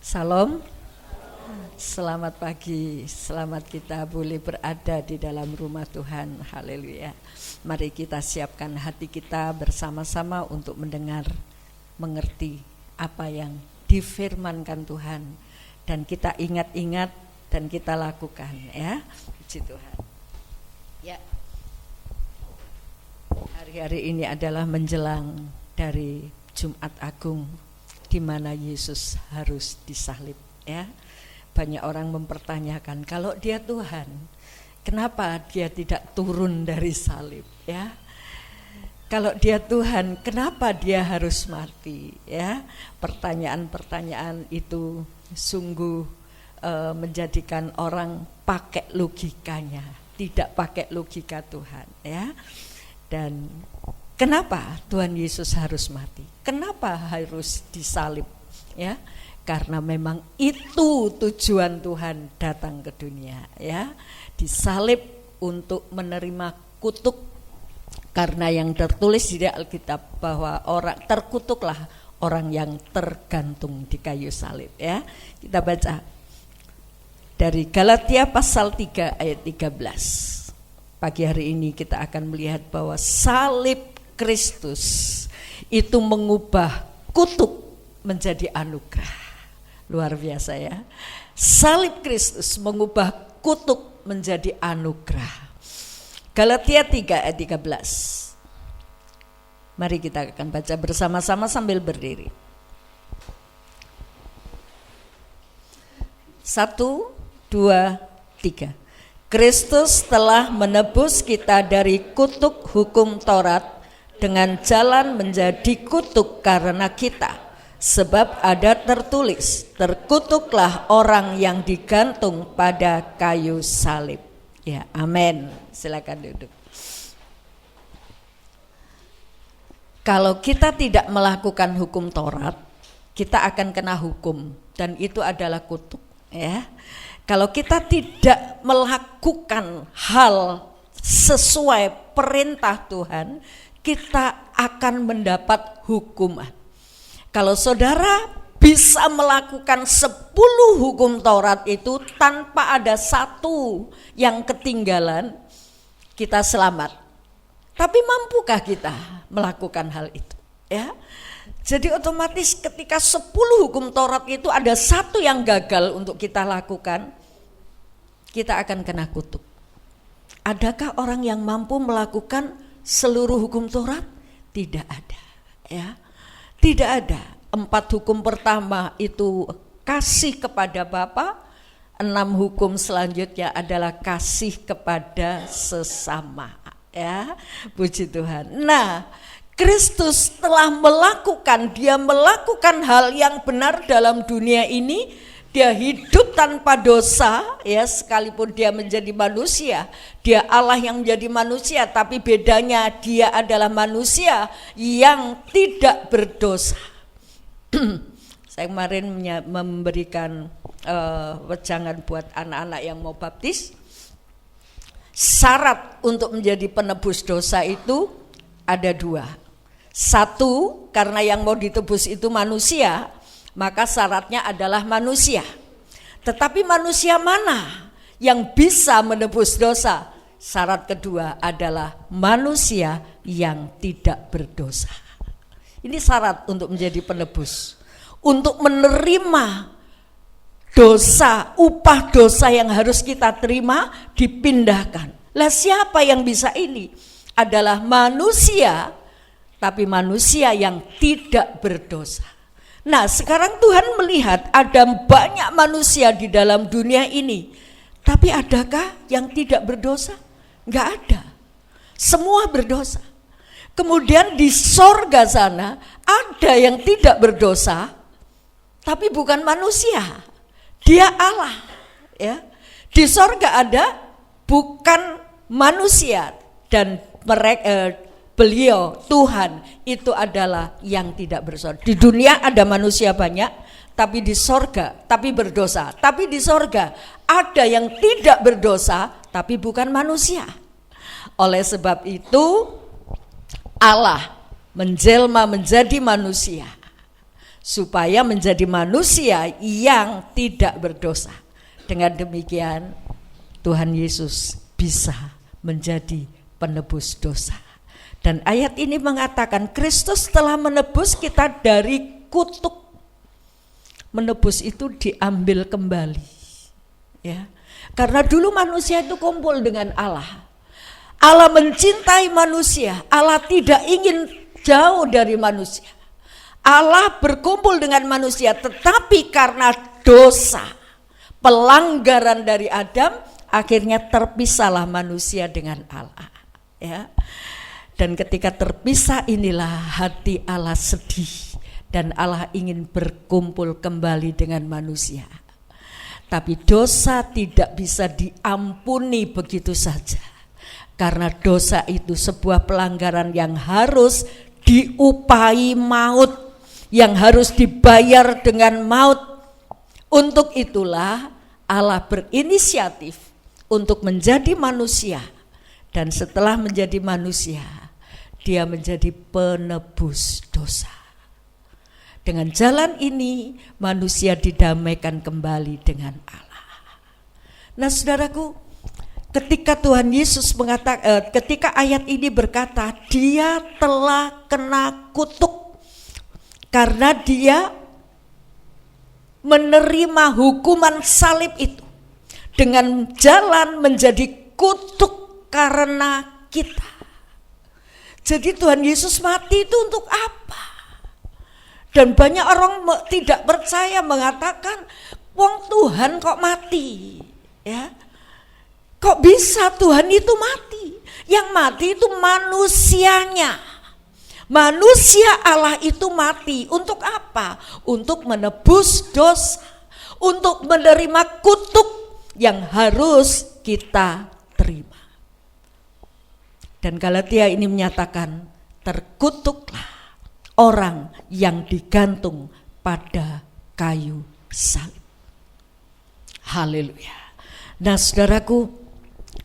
Salam, selamat pagi, selamat kita boleh berada di dalam rumah Tuhan, haleluya. Mari kita siapkan hati kita bersama-sama untuk mendengar, mengerti apa yang difirmankan Tuhan. Dan kita ingat-ingat dan kita lakukan, ya. Puji Tuhan. Ya. Hari-hari ini adalah menjelang dari Jumat Agung, di mana Yesus harus disalib, ya. Banyak orang mempertanyakan, kalau dia Tuhan, kenapa dia tidak turun dari salib, ya? Kalau dia Tuhan, kenapa dia harus mati, ya? Pertanyaan-pertanyaan itu sungguh menjadikan orang pakai logikanya, tidak pakai logika Tuhan, ya. Dan kenapa Tuhan Yesus harus mati? Kenapa harus disalib? Ya, karena memang itu tujuan Tuhan datang ke dunia, ya. Disalib untuk menerima kutuk, karena yang tertulis di Alkitab bahwa orang terkutuklah orang yang tergantung di kayu salib, ya. Kita baca dari Galatia pasal 3 ayat 13. Pagi hari ini kita akan melihat bahwa salib Kristus itu mengubah kutuk menjadi anugerah. Luar biasa, ya. Salib Kristus mengubah kutuk menjadi anugerah. Galatia 3 ayat 13. Mari kita akan baca bersama-sama sambil berdiri. 1, 2, 3. Kristus telah menebus kita dari kutuk hukum Taurat dengan jalan menjadi kutuk karena kita. Sebab ada tertulis, terkutuklah orang yang digantung pada kayu salib. Ya, amin. Silakan duduk. Kalau kita tidak melakukan hukum Taurat, kita akan kena hukum, dan itu adalah kutuk, ya. Kalau kita tidak melakukan hal sesuai perintah Tuhan, kita akan mendapat hukuman. Kalau saudara bisa melakukan 10 hukum Taurat itu tanpa ada satu yang ketinggalan, kita selamat. Tapi mampukah kita melakukan hal itu? Ya. Jadi otomatis ketika 10 hukum Taurat itu ada satu yang gagal untuk kita lakukan, kita akan kena kutuk. Adakah orang yang mampu melakukan seluruh hukum Taurat? Tidak ada, ya. Tidak ada. 4 hukum pertama itu kasih kepada Bapa, 6 hukum selanjutnya adalah kasih kepada sesama, ya. Puji Tuhan. Nah, Kristus telah melakukan hal yang benar dalam dunia ini. Dia hidup tanpa dosa, ya, sekalipun dia menjadi manusia. Dia Allah yang menjadi manusia, tapi bedanya dia adalah manusia yang tidak berdosa. Saya kemarin memberikan wejangan buat anak-anak yang mau baptis. Syarat untuk menjadi penebus dosa itu ada 2. Satu, karena yang mau ditebus itu manusia, maka syaratnya adalah manusia. Tetapi manusia mana yang bisa menebus dosa? Syarat kedua adalah manusia yang tidak berdosa. Ini syarat untuk menjadi penebus. Untuk menerima dosa, upah dosa yang harus kita terima dipindahkan. Lah siapa yang bisa ini? Adalah manusia, tapi manusia yang tidak berdosa. Nah, sekarang Tuhan melihat ada banyak manusia di dalam dunia ini, tapi adakah yang tidak berdosa? Enggak ada. Semua berdosa. Kemudian di sorga sana ada yang tidak berdosa, tapi bukan manusia. Dia Allah, ya. Di sorga ada bukan manusia, dan beliau Tuhan itu adalah yang tidak berdosa. Di dunia ada manusia banyak, tapi di sorga tapi berdosa. Tapi di sorga ada yang tidak berdosa, tapi bukan manusia. Oleh sebab itu Allah menjelma menjadi manusia supaya menjadi manusia yang tidak berdosa. Dengan demikian Tuhan Yesus bisa menjadi penebus dosa. Dan ayat ini mengatakan Kristus telah menebus kita dari kutuk. Menebus itu diambil kembali, ya. Karena dulu manusia itu kumpul dengan Allah. Allah mencintai manusia. Allah tidak ingin jauh dari manusia. Allah berkumpul dengan manusia, tetapi karena dosa, pelanggaran dari Adam, akhirnya terpisahlah manusia dengan Allah, ya. Dan ketika terpisah inilah hati Allah sedih dan Allah ingin berkumpul kembali dengan manusia. Tapi dosa tidak bisa diampuni begitu saja. Karena dosa itu sebuah pelanggaran yang harus diupahi maut, yang harus dibayar dengan maut. Untuk itulah Allah berinisiatif untuk menjadi manusia, dan setelah menjadi manusia, Dia menjadi penebus dosa. Dengan jalan ini manusia didamaikan kembali dengan Allah. Nah, saudaraku, ketika Tuhan Yesus mengatakan, ketika ayat ini berkata, Dia telah kena kutuk karena Dia menerima hukuman salib itu, dengan jalan menjadi kutuk karena kita. Jadi Tuhan Yesus mati itu untuk apa? Dan banyak orang tidak percaya, mengatakan, wong Tuhan kok mati, ya? Kok bisa Tuhan itu mati? Yang mati itu manusianya. Manusia Allah itu mati untuk apa? Untuk menebus dosa, untuk menerima kutuk yang harus kita terima. Dan Galatia ini menyatakan, terkutuklah orang yang digantung pada kayu salib. Haleluya. Nah, saudaraku,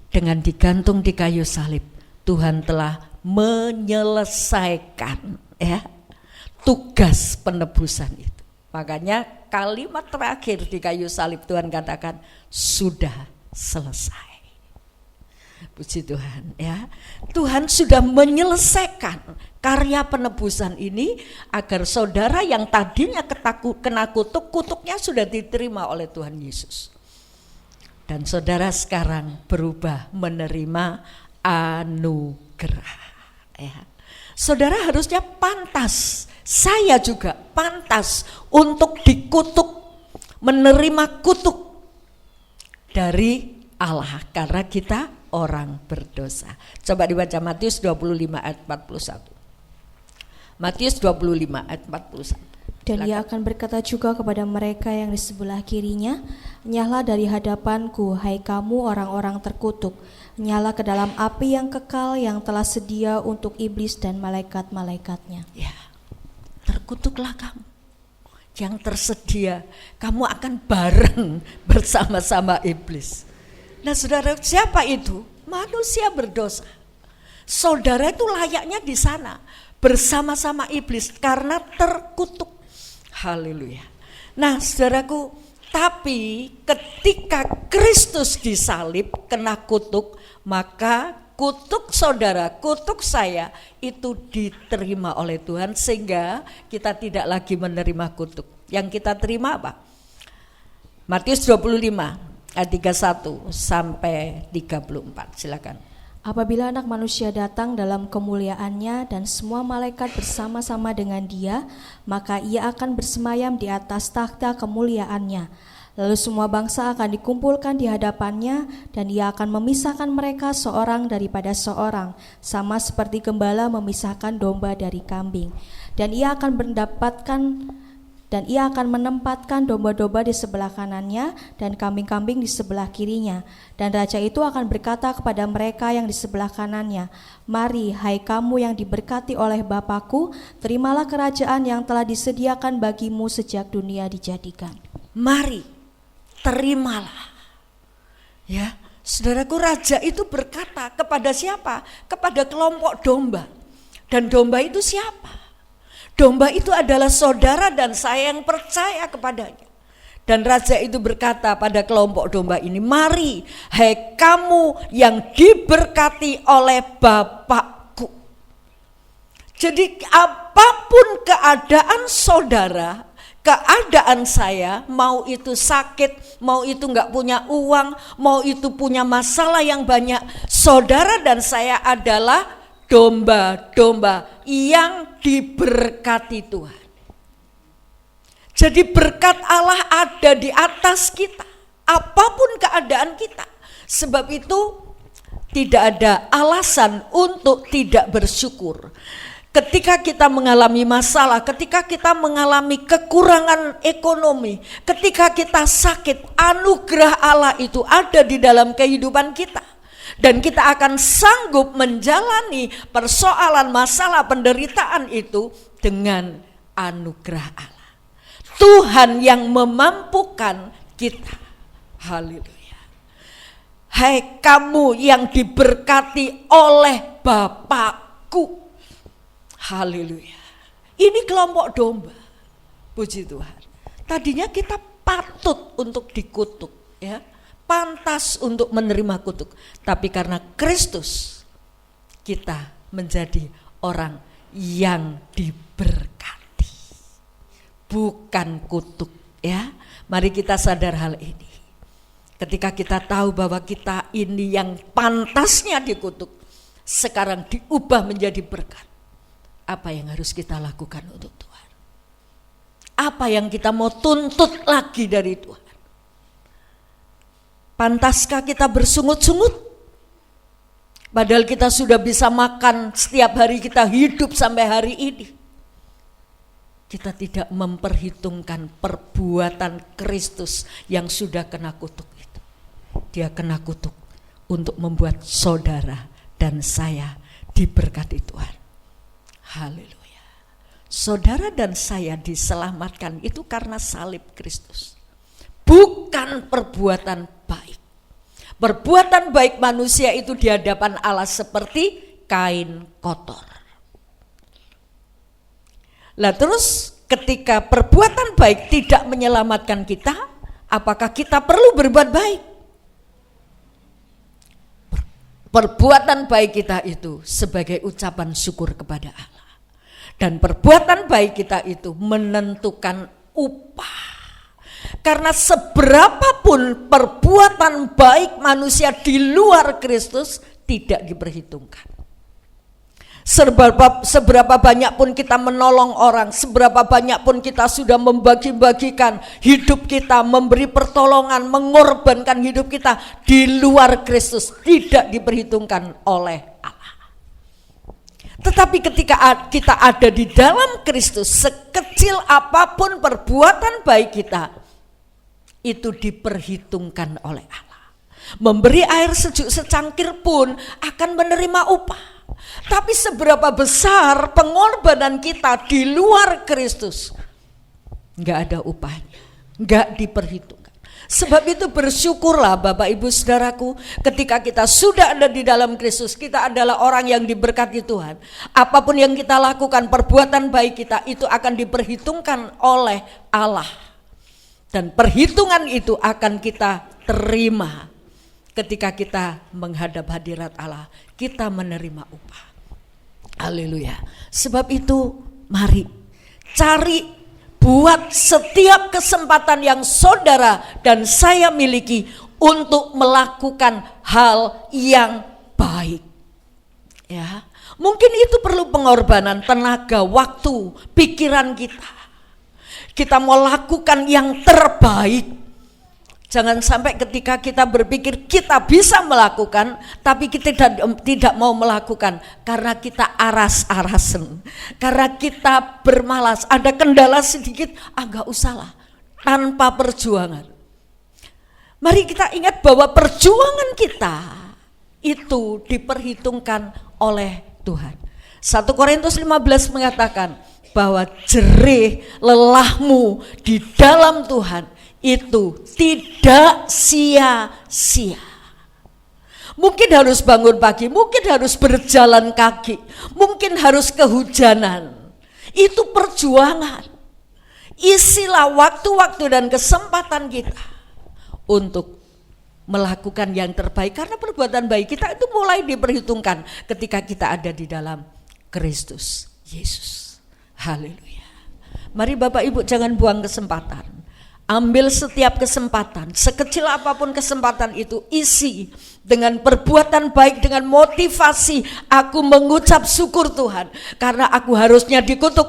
dengan digantung di kayu salib, Tuhan telah menyelesaikan, ya, tugas penebusan itu. Makanya kalimat terakhir di kayu salib Tuhan katakan, sudah selesai. Puji Tuhan, ya. Tuhan sudah menyelesaikan karya penebusan ini agar saudara yang tadinya kena kutuk, kutuknya sudah diterima oleh Tuhan Yesus. Dan saudara sekarang berubah menerima anugerah, ya. Saudara harusnya pantas, saya juga pantas untuk dikutuk, menerima kutuk dari Allah karena kita orang berdosa. Coba dibaca Matius 25 ayat 41. Matius 25 ayat 41. Dan Ia akan berkata juga kepada mereka yang di sebelah kirinya, nyala dari hadapanku, hai kamu orang-orang terkutuk, nyala ke dalam api yang kekal yang telah sedia untuk iblis dan malaikat-malaikatnya. Ya, terkutuklah kamu yang tersedia, kamu akan bareng bersama-sama iblis. Nah, saudara, siapa itu? Manusia berdosa. Saudara itu layaknya di sana bersama-sama iblis karena terkutuk. Haleluya. Nah, saudaraku, tapi ketika Kristus disalib kena kutuk, maka kutuk saudara, kutuk saya itu diterima oleh Tuhan sehingga kita tidak lagi menerima kutuk. Yang kita terima apa? Matius 25 ayat 31 sampai 34, silakan. Apabila Anak Manusia datang dalam kemuliaannya dan semua malaikat bersama-sama dengan Dia, maka Ia akan bersemayam di atas takhta kemuliaannya. Lalu semua bangsa akan dikumpulkan di hadapannya dan Ia akan memisahkan mereka seorang daripada seorang, sama seperti gembala memisahkan domba dari kambing. Dan Ia akan menempatkan domba-domba di sebelah kanannya dan kambing-kambing di sebelah kirinya. Dan raja itu akan berkata kepada mereka yang di sebelah kanannya, mari, hai kamu yang diberkati oleh Bapa-Ku, terimalah kerajaan yang telah disediakan bagimu sejak dunia dijadikan. Mari, terimalah. Ya, saudaraku, raja itu berkata kepada siapa? Kepada kelompok domba. Dan domba itu siapa? Domba itu adalah saudara dan saya yang percaya kepadanya. Dan raja itu berkata pada kelompok domba ini, mari hai kamu yang diberkati oleh Bapakku. Jadi apapun keadaan saudara, keadaan saya, mau itu sakit, mau itu gak punya uang, mau itu punya masalah yang banyak, saudara dan saya adalah domba-domba yang diberkati Tuhan. Jadi berkat Allah ada di atas kita, apapun keadaan kita. Sebab itu tidak ada alasan untuk tidak bersyukur. Ketika kita mengalami masalah, ketika kita mengalami kekurangan ekonomi, ketika kita sakit, anugerah Allah itu ada di dalam kehidupan kita. Dan kita akan sanggup menjalani persoalan masalah penderitaan itu dengan anugerah Allah. Tuhan yang memampukan kita. Haleluya. Hai kamu yang diberkati oleh Bapakku. Haleluya. Ini kelompok domba. Puji Tuhan. Tadinya kita patut untuk dikutuk, ya. Pantas untuk menerima kutuk. Tapi karena Kristus kita menjadi orang yang diberkati. Bukan kutuk, ya. Mari kita sadar hal ini. Ketika kita tahu bahwa kita ini yang pantasnya dikutuk, sekarang diubah menjadi berkat. Apa yang harus kita lakukan untuk Tuhan? Apa yang kita mau tuntut lagi dari Tuhan? Pantaskah kita bersungut-sungut? Padahal kita sudah bisa makan setiap hari, kita hidup sampai hari ini. Kita tidak memperhitungkan perbuatan Kristus yang sudah kena kutuk itu. Dia kena kutuk untuk membuat saudara dan saya diberkati Tuhan. Haleluya. Saudara dan saya diselamatkan itu karena salib Kristus. Bukan perbuatan baik. Perbuatan baik manusia itu di hadapan Allah seperti kain kotor. Lah terus ketika perbuatan baik tidak menyelamatkan kita, apakah kita perlu berbuat baik? Perbuatan baik kita itu sebagai ucapan syukur kepada Allah. Dan perbuatan baik kita itu menentukan upah. Karena seberapapun perbuatan baik manusia di luar Kristus tidak diperhitungkan. Seberapa banyak pun kita menolong orang, seberapa banyak pun kita sudah membagi-bagikan hidup kita, memberi pertolongan, mengorbankan hidup kita di luar Kristus, tidak diperhitungkan oleh Allah. Tetapi ketika kita ada di dalam Kristus, sekecil apapun perbuatan baik kita, itu diperhitungkan oleh Allah. Memberi air sejuk secangkir pun akan menerima upah. Tapi seberapa besar pengorbanan kita di luar Kristus, enggak ada upahnya, enggak diperhitungkan. Sebab itu bersyukurlah Bapak Ibu Saudaraku, ketika kita sudah ada di dalam Kristus, kita adalah orang yang diberkati Tuhan. Apapun yang kita lakukan, perbuatan baik kita itu akan diperhitungkan oleh Allah. Dan perhitungan itu akan kita terima ketika kita menghadap hadirat Allah, kita menerima upah. Haleluya. Sebab itu mari cari, buat setiap kesempatan yang saudara dan saya miliki untuk melakukan hal yang baik. Ya, mungkin itu perlu pengorbanan tenaga, waktu, pikiran kita. Kita mau lakukan yang terbaik. Jangan sampai ketika kita berpikir kita bisa melakukan, tapi kita tidak mau melakukan karena kita aras-arasen, karena kita bermalas, ada kendala sedikit, gak usahlah, tanpa perjuangan. Mari kita ingat bahwa perjuangan kita itu diperhitungkan oleh Tuhan. 1 Korintus 15 mengatakan bahwa jerih lelahmu di dalam Tuhan itu tidak sia-sia. Mungkin harus bangun pagi, mungkin harus berjalan kaki, mungkin harus kehujanan. Itu perjuangan. Isilah waktu-waktu dan kesempatan kita untuk melakukan yang terbaik, karena perbuatan baik kita itu mulai diperhitungkan ketika kita ada di dalam Kristus Yesus. Haleluya. Mari Bapak Ibu jangan buang kesempatan. Ambil setiap kesempatan, sekecil apapun kesempatan itu, isi dengan perbuatan baik, dengan motivasi aku mengucap syukur Tuhan karena aku harusnya dikutuk,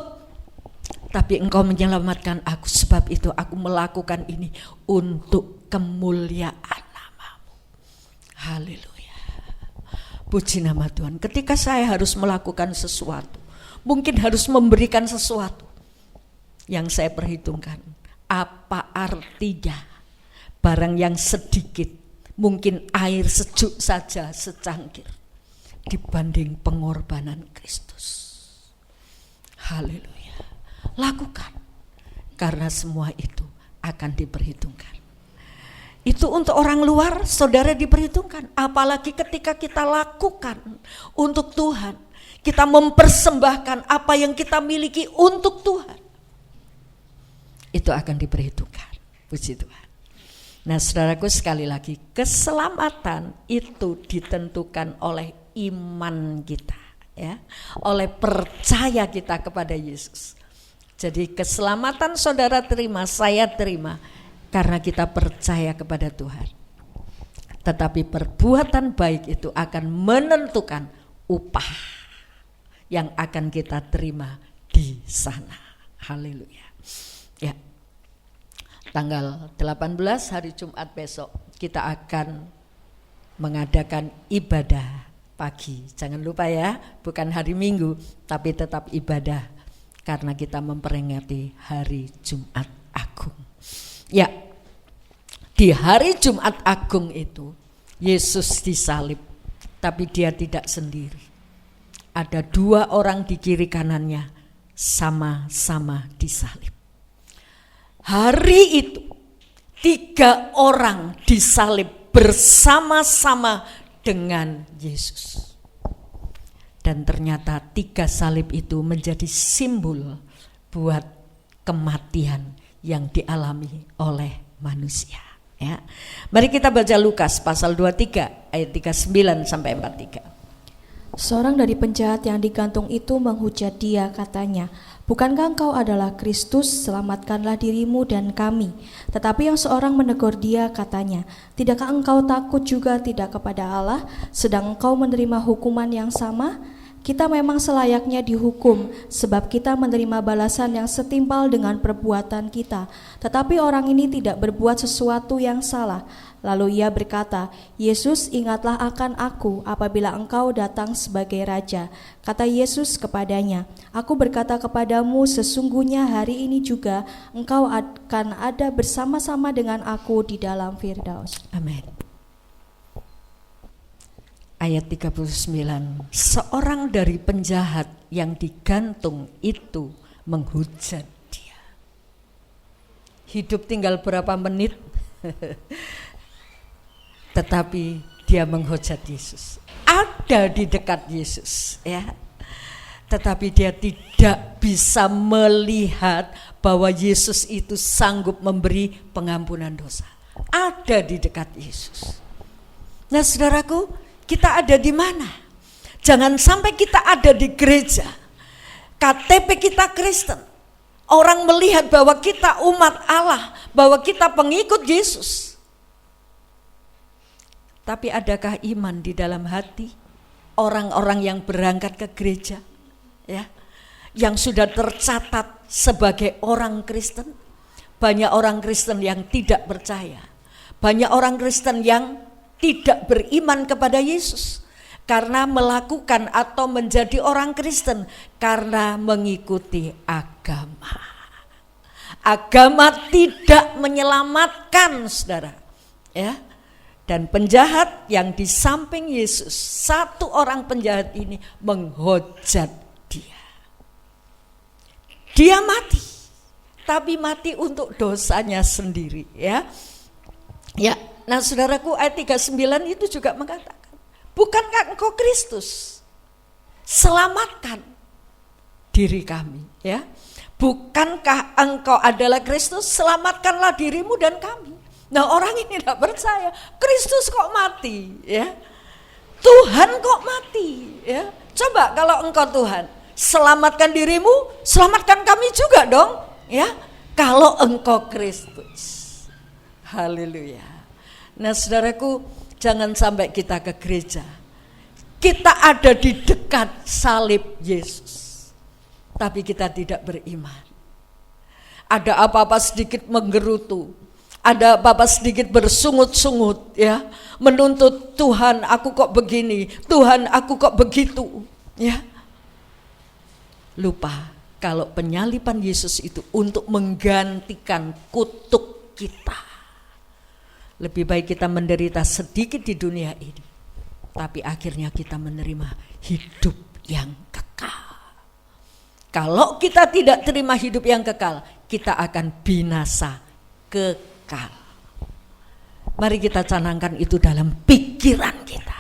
tapi Engkau menyelamatkan aku, sebab itu aku melakukan ini untuk kemuliaan nama-Mu. Haleluya. Puji nama Tuhan. Ketika saya harus melakukan sesuatu, mungkin harus memberikan sesuatu, yang saya perhitungkan, apa artinya barang yang sedikit, mungkin air sejuk saja secangkir, dibanding pengorbanan Kristus. Haleluya. Lakukan, karena semua itu akan diperhitungkan. Itu untuk orang luar, saudara, diperhitungkan. Apalagi ketika kita lakukan untuk Tuhan, kita mempersembahkan apa yang kita miliki untuk Tuhan, itu akan diperhitungkan. Puji Tuhan. Nah saudaraku, sekali lagi, keselamatan itu ditentukan oleh iman kita, ya, oleh percaya kita kepada Yesus. Jadi keselamatan saudara terima, saya terima, karena kita percaya kepada Tuhan. Tetapi perbuatan baik itu akan menentukan upah yang akan kita terima di sana. Haleluya. Ya, tanggal 18 hari Jumat besok kita akan mengadakan ibadah pagi. Jangan lupa ya, bukan hari Minggu, tapi tetap ibadah karena kita memperingati hari Jumat Agung. Ya, di hari Jumat Agung itu Yesus disalib, tapi dia tidak sendiri. Ada 2 orang di kiri kanannya sama-sama disalib. Hari itu 3 orang disalib bersama-sama dengan Yesus. Dan ternyata 3 salib itu menjadi simbol buat kematian yang dialami oleh manusia. Ya. Mari kita baca Lukas pasal 23 ayat 39 sampai 43. Seorang dari penjahat yang digantung itu menghujat dia, katanya, "Bukankah engkau adalah Kristus? Selamatkanlah dirimu dan kami." Tetapi yang seorang menegur dia, katanya, "Tidakkah engkau takut juga tidak kepada Allah, sedang engkau menerima hukuman yang sama? Kita memang selayaknya dihukum, sebab kita menerima balasan yang setimpal dengan perbuatan kita. Tetapi orang ini tidak berbuat sesuatu yang salah." Lalu ia berkata, "Yesus, ingatlah akan aku apabila engkau datang sebagai Raja." Kata Yesus kepadanya, "Aku berkata kepadamu, sesungguhnya hari ini juga engkau akan ada bersama-sama dengan aku di dalam Firdaus." Amin. Ayat 39, seorang dari penjahat yang digantung itu menghujat dia. Hidup tinggal berapa menit, tetapi dia menghujat Yesus. Ada di dekat Yesus, ya. Tetapi dia tidak bisa melihat bahwa Yesus itu sanggup memberi pengampunan dosa. Ada di dekat Yesus. Nah, saudaraku, kita ada di mana? Jangan sampai kita ada di gereja, KTP kita Kristen, orang melihat bahwa kita umat Allah, bahwa kita pengikut Yesus. Tapi adakah iman di dalam hati orang-orang yang berangkat ke gereja, ya, yang sudah tercatat sebagai orang Kristen? Banyak orang Kristen yang tidak percaya, banyak orang Kristen yang tidak beriman kepada Yesus karena melakukan atau menjadi orang Kristen karena mengikuti agama. Agama tidak menyelamatkan, saudara, ya. Dan penjahat yang di samping Yesus, 1 orang penjahat ini menghujat dia. Dia mati, tapi mati untuk dosanya sendiri, ya. Ya, nah saudaraku, ayat 39 itu juga mengatakan, "Bukankah engkau Kristus? Selamatkan diri kami, ya. Bukankah engkau adalah Kristus? Selamatkanlah dirimu dan kami. Nah, orang ini tidak percaya. Kristus kok mati, ya. Tuhan kok mati, ya. Coba kalau engkau Tuhan, selamatkan dirimu, selamatkan kami juga dong, ya. Kalau engkau Kristus. Haleluya. Nah, saudaraku, jangan sampai kita ke gereja, kita ada di dekat salib Yesus, tapi kita tidak beriman. Ada apa-apa sedikit menggerutu, ada apa-apa sedikit bersungut-sungut, ya, menuntut Tuhan, aku kok begini, Tuhan aku kok begitu, ya. Lupa kalau penyaliban Yesus itu untuk menggantikan kutuk kita. Lebih baik kita menderita sedikit di dunia ini, tapi akhirnya kita menerima hidup yang kekal. Kalau kita tidak terima hidup yang kekal, kita akan binasa kekal. Mari kita canangkan itu dalam pikiran kita.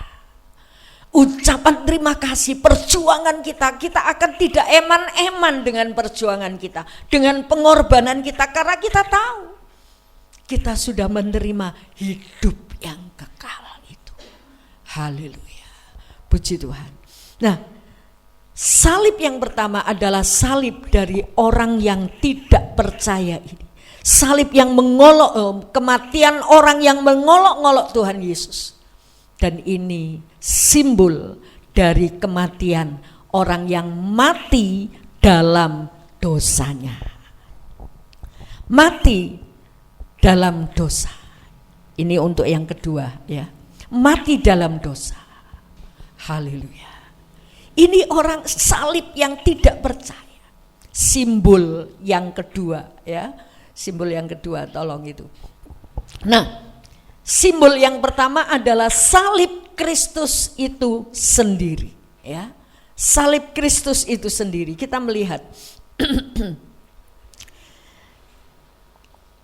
Ucapan terima kasih, perjuangan kita akan tidak eman-eman dengan perjuangan kita, dengan pengorbanan kita, karena kita tahu kita sudah menerima hidup yang kekal itu. Haleluya. Puji Tuhan. Nah, salib yang pertama adalah salib dari orang yang tidak percaya ini. Salib yang mengolok, kematian orang yang mengolok-ngolok Tuhan Yesus. Dan ini simbol dari kematian orang yang mati dalam dosanya. Mati dalam dosa. Ini untuk yang kedua, ya. Mati dalam dosa. Haleluya. Ini orang salib yang tidak percaya. Simbol yang kedua, ya. Simbol yang kedua, tolong itu. Nah, simbol yang pertama adalah salib Kristus itu sendiri, ya. Salib Kristus itu sendiri. Kita melihat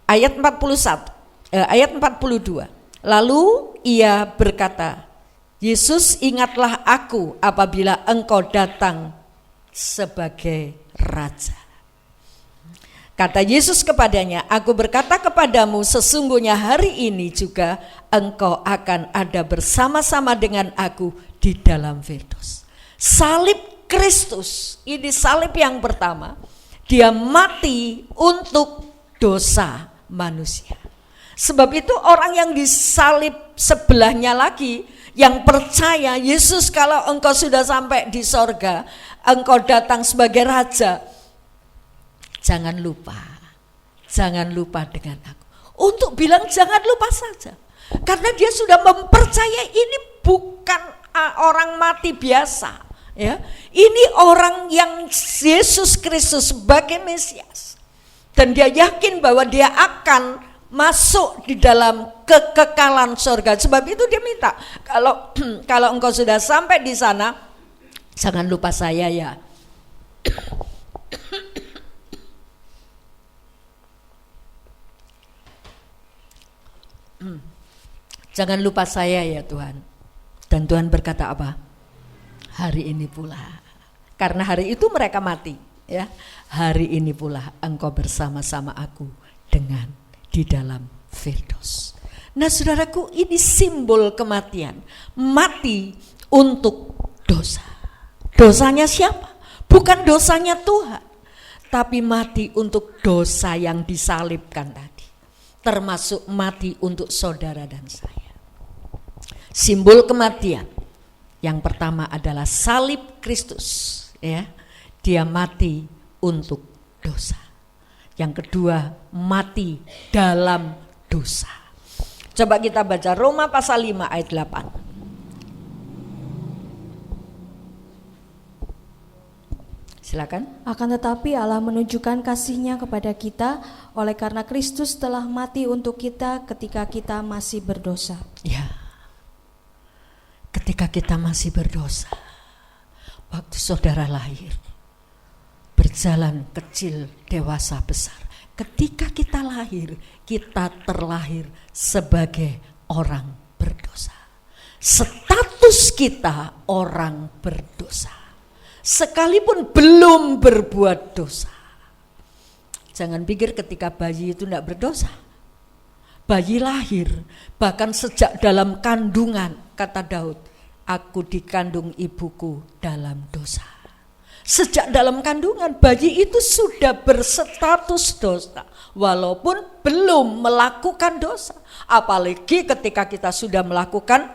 ayat 42. Lalu ia berkata, Yesus, ingatlah aku apabila engkau datang sebagai raja. Kata Yesus kepadanya, aku berkata kepadamu, sesungguhnya hari ini juga engkau akan ada bersama-sama dengan aku di dalam Firdaus. Salib Kristus, ini salib yang pertama, dia mati untuk dosa manusia. Sebab itu orang yang disalib sebelahnya lagi, yang percaya Yesus, kalau engkau sudah sampai di sorga, engkau datang sebagai raja, jangan lupa dengan aku. Untuk bilang jangan lupa saja, karena dia sudah mempercayai ini bukan orang mati biasa, ya. Ini orang yang Yesus Kristus sebagai Mesias, dan dia yakin bahwa dia akan masuk di dalam kekekalan surga. Sebab itu dia minta, kalau engkau sudah sampai di sana, jangan lupa saya, ya. Jangan lupa saya, ya Tuhan. Dan Tuhan berkata apa? Hari ini pula. Karena hari itu mereka mati, ya. Hari ini pula engkau bersama-sama aku di dalam Firdaus. Nah, saudaraku, ini simbol kematian. Mati untuk dosa. Dosanya siapa? Bukan dosanya Tuhan, tapi mati untuk dosa yang disalibkan tadi. Termasuk mati untuk saudara dan saya. Simbol kematian yang pertama adalah salib Kristus, ya. Dia mati untuk dosa. Yang kedua, mati dalam dosa. Coba kita baca Roma pasal 5 ayat 8. Silakan. Akan tetapi Allah menunjukkan kasih-Nya kepada kita oleh karena Kristus telah mati untuk kita ketika kita masih berdosa. Ya. Ketika kita masih berdosa, waktu saudara lahir, berjalan kecil, dewasa, besar. Ketika kita lahir, kita terlahir sebagai orang berdosa. Status kita orang berdosa. sekalipun belum berbuat dosa. Jangan pikir ketika bayi itu tidak berdosa. Bayi lahir, bahkan sejak dalam kandungan, kata Daud, aku dikandung ibuku dalam dosa. Sejak dalam kandungan, bayi itu sudah berstatus dosa, walaupun belum melakukan dosa. Apalagi ketika kita sudah melakukan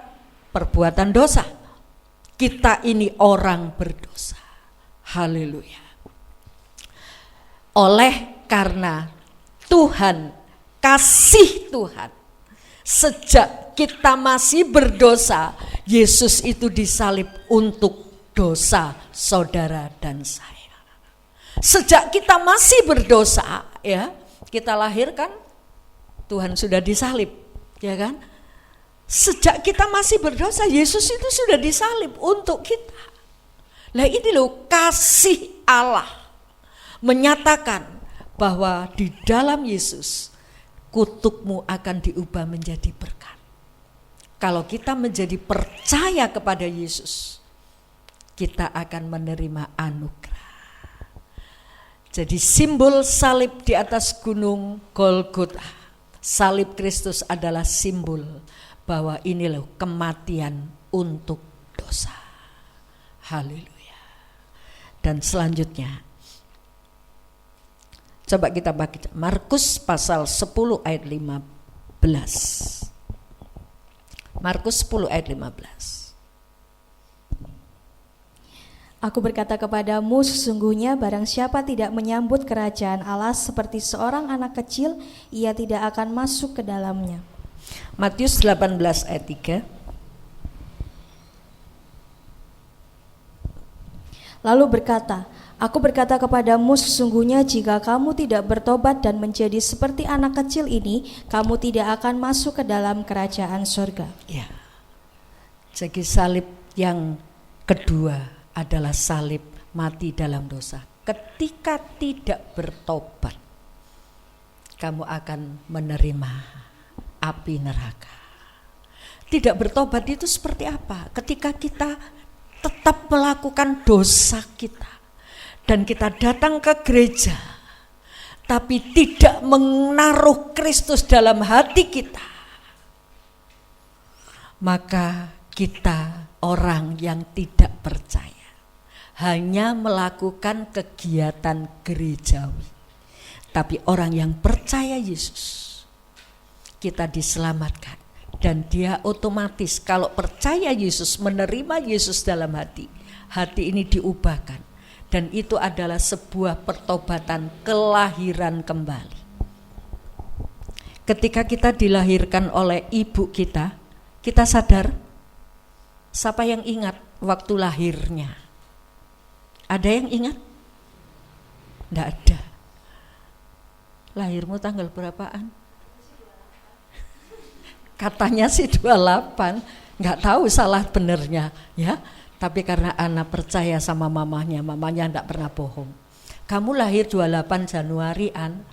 perbuatan dosa. Kita ini orang berdosa. Haleluya. Oleh karena Tuhan, kasih Tuhan, sejak kita masih berdosa, Yesus itu disalib untuk dosa saudara dan saya. Sejak kita masih berdosa, ya, kita lahirkan, Tuhan sudah disalib, ya kan? Sejak kita masih berdosa, Yesus itu sudah disalib untuk kita. Nah ini loh kasih Allah menyatakan bahwa di dalam Yesus kutukmu akan diubah menjadi berkat. Kalau kita menjadi percaya kepada Yesus, kita akan menerima anugerah. Jadi simbol salib di atas gunung Golgota, salib Kristus adalah simbol bahwa ini loh kematian untuk dosa. Haleluya. Dan selanjutnya, coba kita baca Markus pasal 10 ayat 15. Markus 10 ayat 15. Aku berkata kepadamu, sesungguhnya barang siapa tidak menyambut kerajaan Allah seperti seorang anak kecil, ia tidak akan masuk ke dalamnya. Matius 18 ayat 3. Lalu berkata, aku berkata kepadamu, sesungguhnya jika kamu tidak bertobat dan menjadi seperti anak kecil ini, kamu tidak akan masuk ke dalam kerajaan surga. Ya. Jadi salib yang kedua adalah salib mati dalam dosa. Ketika tidak bertobat, kamu akan menerima api neraka. Tidak bertobat itu seperti apa? Ketika kita tetap melakukan dosa kita dan kita datang ke gereja tapi tidak menaruh Kristus dalam hati kita, maka kita orang yang tidak percaya, hanya melakukan kegiatan gerejawi. Tapi orang yang percaya Yesus, kita diselamatkan. Dan dia otomatis kalau percaya Yesus, menerima Yesus dalam hati, hati ini diubahkan. Dan itu adalah sebuah pertobatan kelahiran kembali. Ketika kita dilahirkan oleh ibu kita sadar? Siapa yang ingat waktu lahirnya? Ada yang ingat? Enggak ada. Lahirmu tanggal berapaan? Katanya sih 28, nggak tahu salah benernya ya. Tapi karena anak percaya sama mamanya nggak pernah bohong. Kamu lahir 28 Januari-an,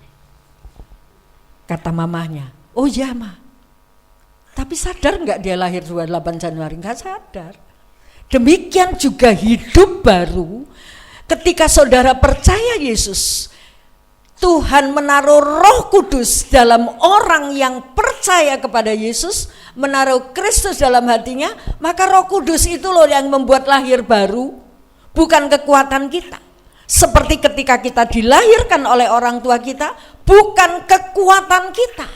kata mamanya. Oh iya ma. Tapi sadar nggak dia lahir 28 Januari? Nggak sadar. Demikian juga hidup baru. Ketika saudara percaya Yesus, Tuhan menaruh Roh Kudus dalam orang yang percaya kepada Yesus, menaruh Kristus dalam hatinya, maka Roh Kudus itu loh yang membuat lahir baru, bukan kekuatan kita. Seperti ketika kita dilahirkan oleh orang tua kita, bukan kekuatan kita,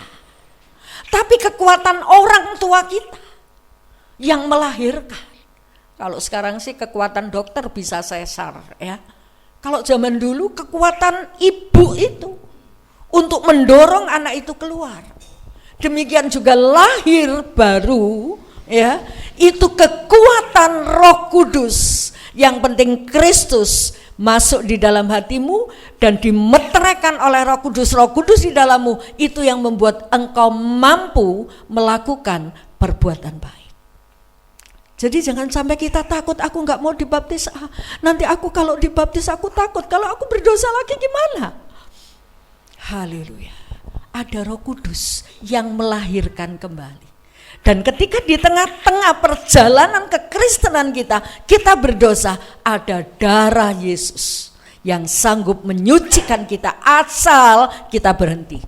tapi kekuatan orang tua kita yang melahirkan. Kalau sekarang sih kekuatan dokter bisa sesar ya. Kalau zaman dulu kekuatan ibu itu untuk mendorong anak itu keluar. Demikian juga lahir baru ya, itu kekuatan Roh Kudus. Yang penting Kristus masuk di dalam hatimu dan dimeteraikan oleh Roh Kudus. Roh Kudus di dalammu itu yang membuat engkau mampu melakukan perbuatan baik. Jadi jangan sampai kita takut, aku gak mau dibaptis, nanti aku kalau dibaptis aku takut, kalau aku berdosa lagi gimana? Haleluya, ada Roh Kudus yang melahirkan kembali. Dan ketika di tengah-tengah perjalanan kekristenan kita berdosa, ada darah Yesus yang sanggup menyucikan kita asal kita berhenti.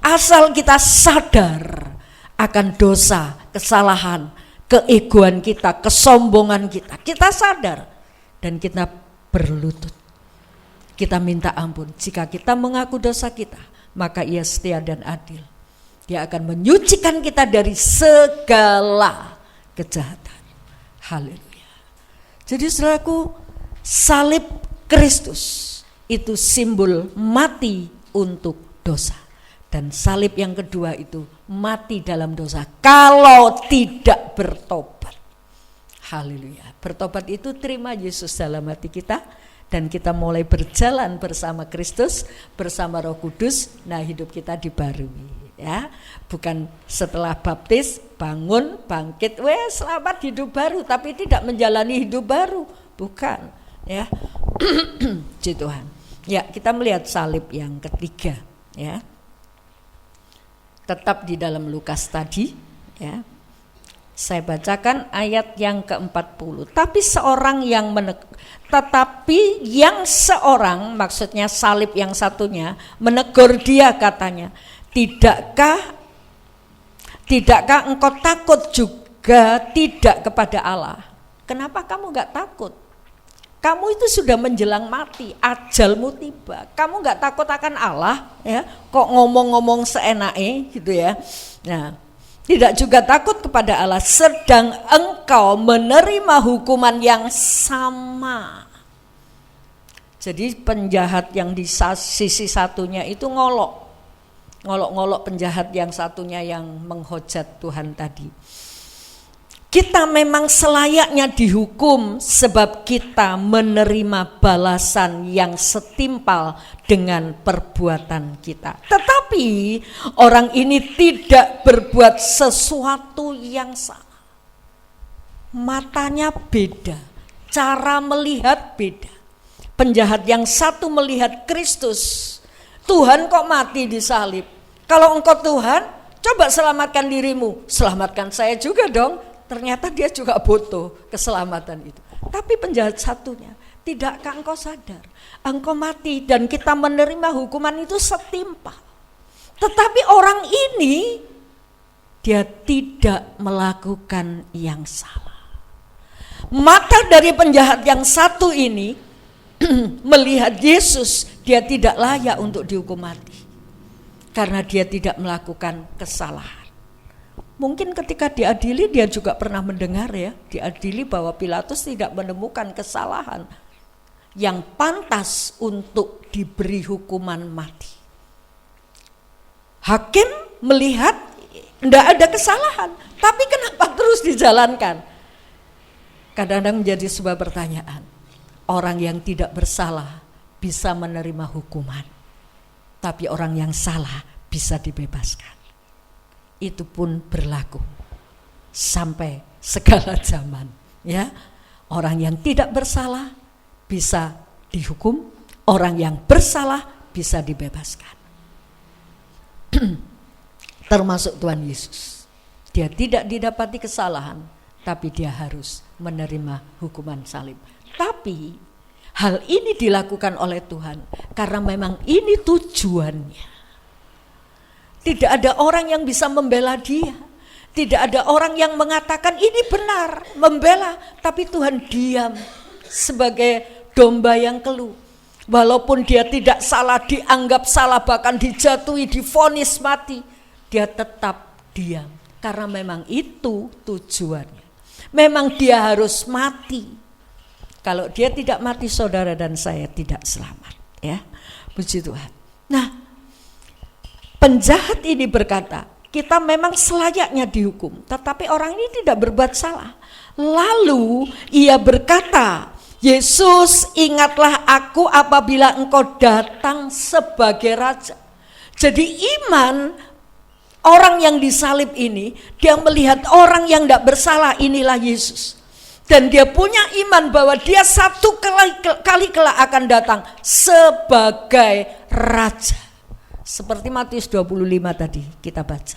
Asal kita sadar akan dosa, kesalahan, keegoan kita, kesombongan kita. Kita sadar dan kita berlutut. Kita minta ampun. Jika kita mengaku dosa kita, maka Ia setia dan adil. Dia akan menyucikan kita dari segala kejahatan. Haleluya. Jadi saudaraku, salib Kristus itu simbol mati untuk dosa. Dan salib yang kedua itu mati dalam dosa kalau tidak bertobat. Haleluya. Bertobat itu terima Yesus dalam hati kita, dan kita mulai berjalan bersama Kristus, bersama Roh Kudus. Nah, hidup kita dibarui. Ya, bukan setelah baptis bangun bangkit, selamat hidup baru, tapi tidak menjalani hidup baru, bukan, ya. Puji Tuhan. Ya, kita melihat salib yang ketiga, ya. Tetap di dalam Lukas tadi, ya. Saya bacakan ayat yang ke-40. Tetapi yang seorang, maksudnya salib yang satunya, menegur dia, katanya, Tidakkah engkau takut juga tidak kepada Allah? Kenapa kamu gak takut? Kamu itu sudah menjelang mati, ajalmu tiba. Kamu gak takut akan Allah, ya? Kok ngomong-ngomong seenaknya gitu ya. Nah, tidak juga takut kepada Allah, sedang engkau menerima hukuman yang sama. Jadi penjahat yang di sisi satunya itu ngolok-ngolok penjahat yang satunya yang menghujat Tuhan tadi. Kita memang selayaknya dihukum sebab kita menerima balasan yang setimpal dengan perbuatan kita. Tetapi orang ini tidak berbuat sesuatu yang salah. Matanya beda, cara melihat beda. Penjahat yang satu melihat Kristus, Tuhan kok mati di salib. Kalau engkau Tuhan, coba selamatkan dirimu. Selamatkan saya juga dong. Ternyata dia juga butuh keselamatan itu. Tapi penjahat satunya, tidakkah engkau sadar? Engkau mati dan kita menerima hukuman itu setimpal. Tetapi orang ini, dia tidak melakukan yang salah. Mata dari penjahat yang satu ini melihat Yesus, dia tidak layak untuk dihukum mati karena dia tidak melakukan kesalahan. Mungkin ketika diadili dia juga pernah mendengar, ya, diadili bahwa Pilatus tidak menemukan kesalahan yang pantas untuk diberi hukuman mati. Hakim melihat tidak ada kesalahan, tapi kenapa terus dijalankan? Kadang-kadang menjadi sebuah pertanyaan. Orang yang tidak bersalah bisa menerima hukuman, tapi orang yang salah bisa dibebaskan. Itu pun berlaku sampai segala zaman, ya. Orang yang tidak bersalah bisa dihukum, orang yang bersalah bisa dibebaskan. Termasuk Tuhan Yesus. Dia tidak didapati kesalahan, tapi dia harus menerima hukuman salib. Tapi hal ini dilakukan oleh Tuhan karena memang ini tujuannya. Tidak ada orang yang bisa membela dia. Tidak ada orang yang mengatakan ini benar, membela. Tapi Tuhan diam sebagai domba yang keluh. Walaupun dia tidak salah, dianggap salah, bahkan dijatuhi, divonis mati, dia tetap diam. Karena memang itu tujuannya. Memang dia harus mati. Kalau dia tidak mati, saudara dan saya tidak selamat, ya. Puji Tuhan. Nah, penjahat ini berkata, kita memang selayaknya dihukum, tetapi orang ini tidak berbuat salah. Lalu ia berkata, Yesus, ingatlah aku apabila engkau datang sebagai raja. Jadi iman orang yang disalib ini, dia melihat orang yang tidak bersalah, inilah Yesus. Dan dia punya iman bahwa dia satu kali kelak akan datang sebagai raja. Seperti Matius 25 tadi kita baca.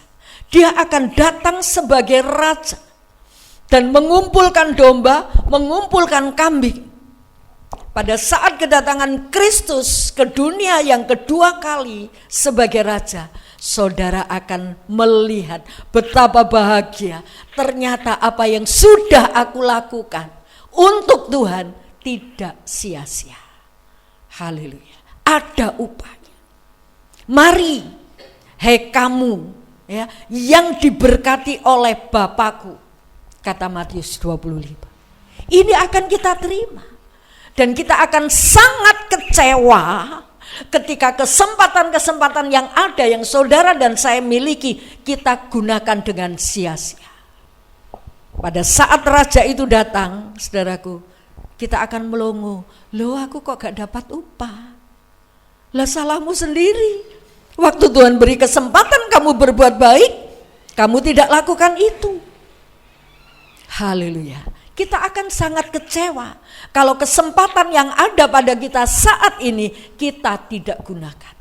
Dia akan datang sebagai raja dan mengumpulkan domba, mengumpulkan kambing. Pada saat kedatangan Kristus ke dunia yang kedua kali sebagai raja, saudara akan melihat betapa bahagia. Ternyata apa yang sudah aku lakukan untuk Tuhan tidak sia-sia. Haleluya. Ada upahnya. Mari, hei kamu ya, yang diberkati oleh Bapakku, kata Matius 25. Ini akan kita terima. Dan kita akan sangat kecewa ketika kesempatan-kesempatan yang ada, yang saudara dan saya miliki, kita gunakan dengan sia-sia. Pada saat raja itu datang, saudaraku, kita akan melongo, loh aku kok gak dapat upah? Lah salahmu sendiri. Waktu Tuhan beri kesempatan kamu berbuat baik, kamu tidak lakukan itu. Haleluya. Kita akan sangat kecewa kalau kesempatan yang ada pada kita saat ini kita tidak gunakan.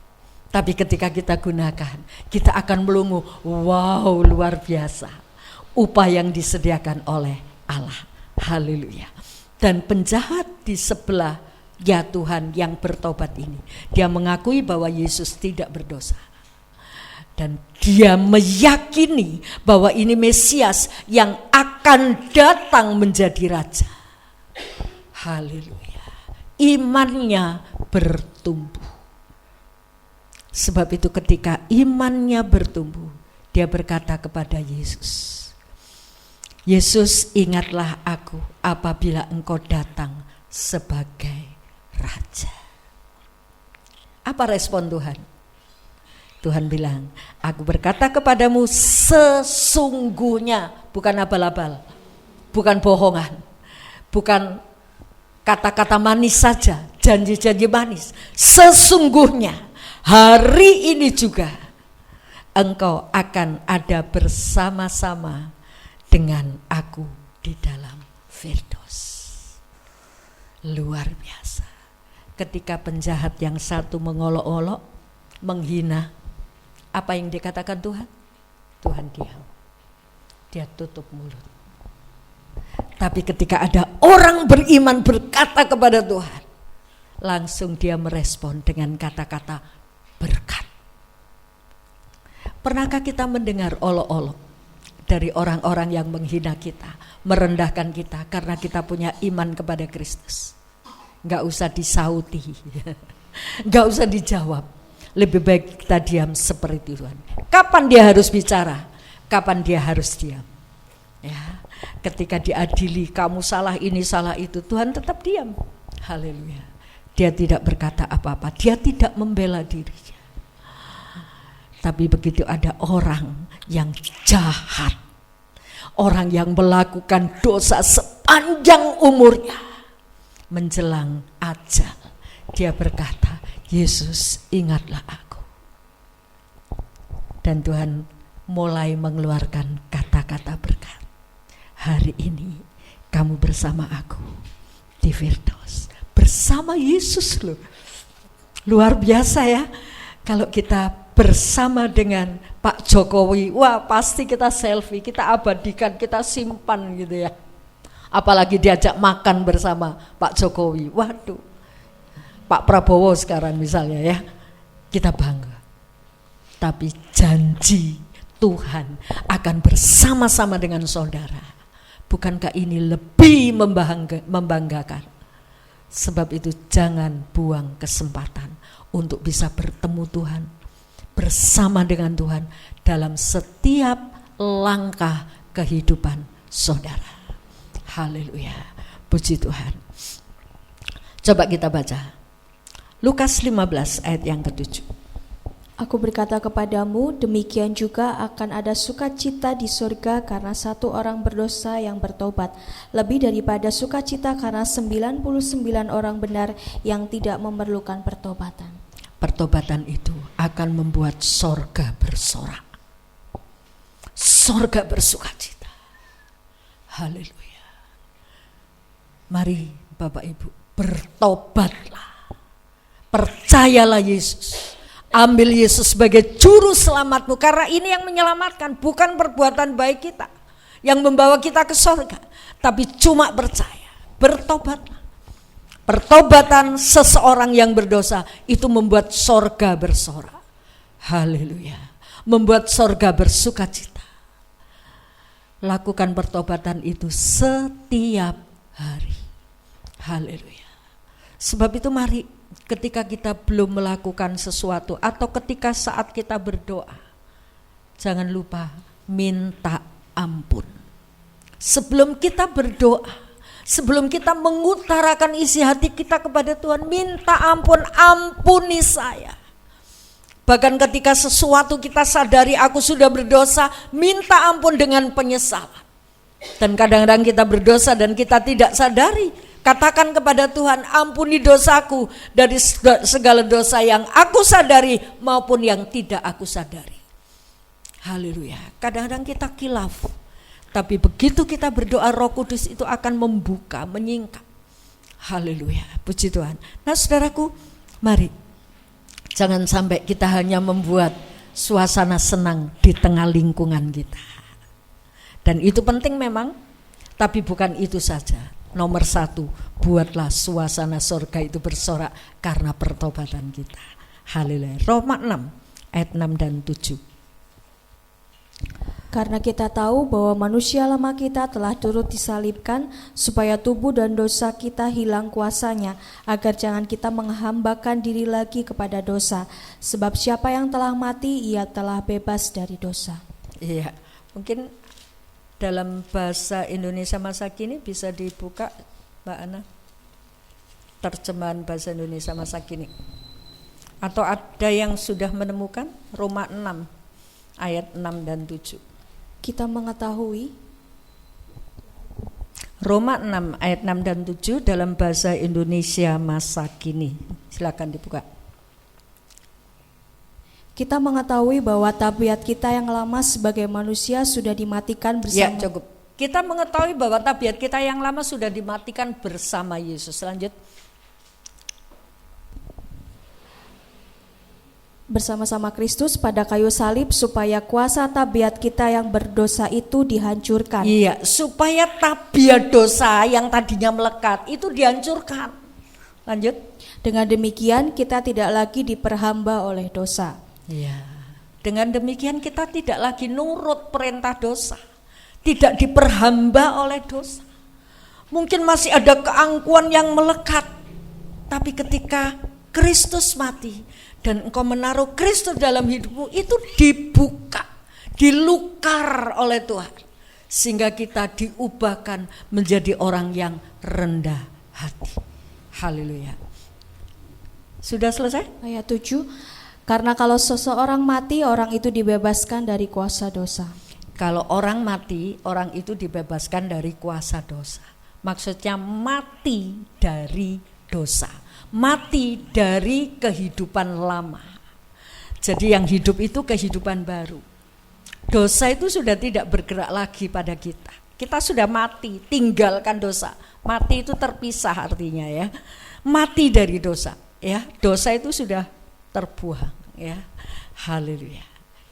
Tapi ketika kita gunakan, kita akan melongo, wow, luar biasa upah yang disediakan oleh Allah. Haleluya. Dan penjahat di sebelah ya Tuhan yang bertobat ini, dia mengakui bahwa Yesus tidak berdosa. Dan dia meyakini bahwa ini Mesias yang akan datang menjadi raja. Haleluya. Imannya bertumbuh. Sebab itu ketika imannya bertumbuh, dia berkata kepada Yesus, Yesus, ingatlah aku apabila engkau datang sebagai raja. Apa respon Tuhan? Tuhan bilang, aku berkata kepadamu sesungguhnya, bukan abal-abal, bukan bohongan, bukan kata-kata manis saja, janji-janji manis. Sesungguhnya hari ini juga engkau akan ada bersama-sama dengan aku di dalam Firdaus. Luar biasa. Ketika penjahat yang satu mengolok-olok, menghina, apa yang dikatakan Tuhan? Tuhan diam. Dia tutup mulut. Tapi ketika ada orang beriman berkata kepada Tuhan, langsung dia merespon dengan kata-kata berkat. Pernahkah kita mendengar olok-olok dari orang-orang yang menghina kita, merendahkan kita karena kita punya iman kepada Kristus? Gak usah disauti, gak usah dijawab. Lebih baik kita diam seperti Tuhan. Kapan dia harus bicara? Kapan dia harus diam? Ya, ketika diadili, kamu salah ini, salah itu, Tuhan tetap diam. Haleluya. Dia tidak berkata apa-apa, dia tidak membela dirinya. Tapi begitu ada orang yang jahat, orang yang melakukan dosa sepanjang umurnya, menjelang ajal, dia berkata, Yesus, ingatlah aku. Dan Tuhan mulai mengeluarkan kata-kata berkat. Hari ini kamu bersama aku di Firdaus, bersama Yesus loh. Luar biasa ya. Kalau kita bersama dengan Pak Jokowi, wah pasti kita selfie, kita abadikan, kita simpan gitu ya. Apalagi diajak makan bersama Pak Jokowi, waduh. Pak Prabowo sekarang misalnya ya, kita bangga. Tapi janji Tuhan akan bersama-sama dengan saudara. Bukankah ini lebih membanggakan? Sebab itu jangan buang kesempatan untuk bisa bertemu Tuhan, bersama dengan Tuhan dalam setiap langkah kehidupan saudara. Haleluya, puji Tuhan. Coba kita baca Lukas 15 ayat yang ke-7. Aku berkata kepadamu, demikian juga akan ada sukacita di surga karena satu orang berdosa yang bertobat, lebih daripada sukacita karena 99 orang benar yang tidak memerlukan pertobatan. Pertobatan itu akan membuat sorga bersorak, sorga bersukacita. Haleluya. Mari Bapak Ibu, bertobatlah. Percayalah Yesus, Ambil Yesus sebagai juru selamatmu, karena ini yang menyelamatkan, bukan perbuatan baik kita yang membawa kita ke surga, tapi cuma percaya. Bertobatlah. Pertobatan seseorang yang berdosa itu membuat surga bersorak. Haleluya. Membuat surga bersuka cita. Lakukan pertobatan itu setiap hari. Haleluya. Sebab itu mari, ketika kita belum melakukan sesuatu atau ketika saat kita berdoa, jangan lupa minta ampun. Sebelum kita berdoa, sebelum kita mengutarakan isi hati kita kepada Tuhan, minta ampun, ampuni saya. Bahkan ketika sesuatu kita sadari aku sudah berdosa, minta ampun dengan penyesalan. Dan kadang-kadang kita berdosa dan kita tidak sadari. Katakan kepada Tuhan, ampuni dosaku dari segala dosa yang aku sadari maupun yang tidak aku sadari. Haleluya. Kadang-kadang kita kilaf, tapi begitu kita berdoa, Roh Kudus itu akan membuka, menyingkap. Haleluya, puji Tuhan. Nah saudaraku, mari jangan sampai kita hanya membuat suasana senang di tengah lingkungan kita. Dan itu penting memang, tapi bukan itu saja. Nomor 1, buatlah suasana surga itu bersorak karena pertobatan kita. Haleluya. Roma 6 ayat 6 dan 7. Karena kita tahu bahwa manusia lama kita telah turut disalibkan supaya tubuh dan dosa kita hilang kuasanya, agar jangan kita menghambakan diri lagi kepada dosa. Sebab siapa yang telah mati, ia telah bebas dari dosa. Iya, mungkin dalam bahasa Indonesia masa kini bisa dibuka Mbak Ana, terjemahan bahasa Indonesia masa kini. Atau ada yang sudah menemukan Roma 6 ayat 6 dan 7. Kita mengetahui Roma 6 ayat 6 dan 7 dalam bahasa Indonesia masa kini. Silakan dibuka. Kita mengetahui bahwa tabiat kita yang lama sebagai manusia sudah dimatikan bersama. Ya, cukup. Kita mengetahui bahwa tabiat kita yang lama sudah dimatikan bersama Yesus. Lanjut. Bersama-sama Kristus pada kayu salib, supaya kuasa tabiat kita yang berdosa itu dihancurkan. Iya, supaya tabiat dosa yang tadinya melekat itu dihancurkan. Lanjut. Dengan demikian kita tidak lagi diperhamba oleh dosa. Iya. Dengan demikian kita tidak lagi nurut perintah dosa, tidak diperhamba oleh dosa. Mungkin masih ada keangkuhan yang melekat, tapi ketika Kristus mati dan engkau menaruh Kristus dalam hidupmu, itu dibuka, dilukar oleh Tuhan, sehingga kita diubahkan menjadi orang yang rendah hati. Haleluya. Sudah selesai? Ayat 7. Karena kalau seseorang mati, orang itu dibebaskan dari kuasa dosa. Kalau orang mati, orang itu dibebaskan dari kuasa dosa. Maksudnya mati dari dosa, mati dari kehidupan lama. Jadi yang hidup itu kehidupan baru. Dosa itu sudah tidak bergerak lagi pada kita. Kita sudah mati, tinggalkan dosa. Mati itu terpisah artinya ya. Mati dari dosa, ya. Dosa itu sudah terbuang, ya. Haleluya.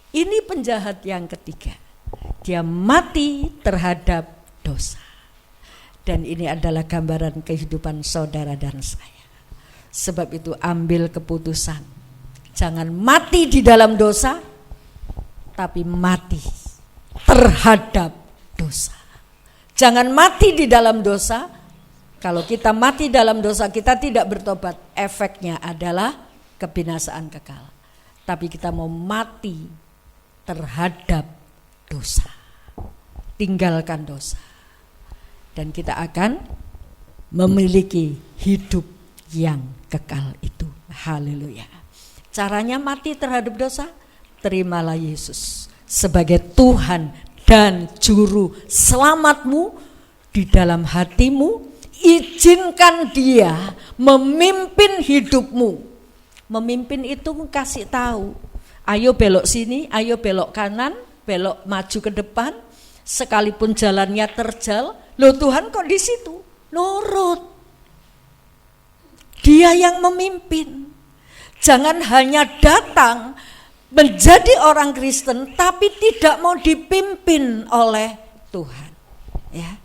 Ini penjahat yang ketiga. Dia mati terhadap dosa. Dan ini adalah gambaran kehidupan saudara dan saya. Sebab itu ambil keputusan. Jangan mati di dalam dosa, tapi mati terhadap dosa. Jangan mati di dalam dosa. Kalau kita mati dalam dosa, kita tidak bertobat, efeknya adalah kebinasaan kekal. Tapi kita mau mati terhadap dosa. Tinggalkan dosa. Dan kita akan memiliki hidup yang kekal itu. Haleluya. Caranya mati terhadap dosa, terimalah Yesus sebagai Tuhan dan Juru Selamatmu di dalam hatimu. Izinkan Dia memimpin hidupmu. Memimpin itu kasih tahu, ayo belok sini, ayo belok kanan, belok maju ke depan. Sekalipun jalannya terjal, loh Tuhan kok di situ? Nurut. Dia yang memimpin. Jangan hanya datang menjadi orang Kristen tapi tidak mau dipimpin oleh Tuhan, ya.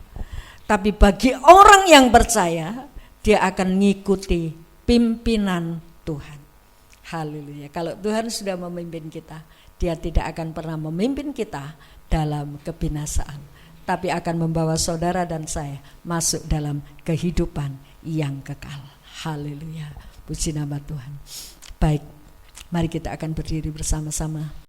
Tapi bagi orang yang percaya, dia akan mengikuti pimpinan Tuhan. Haleluya. Kalau Tuhan sudah memimpin kita, dia tidak akan pernah memimpin kita dalam kebinasaan, tapi akan membawa saudara dan saya masuk dalam kehidupan yang kekal. Haleluya. Puji nama Tuhan. Baik, mari kita akan berdiri bersama-sama.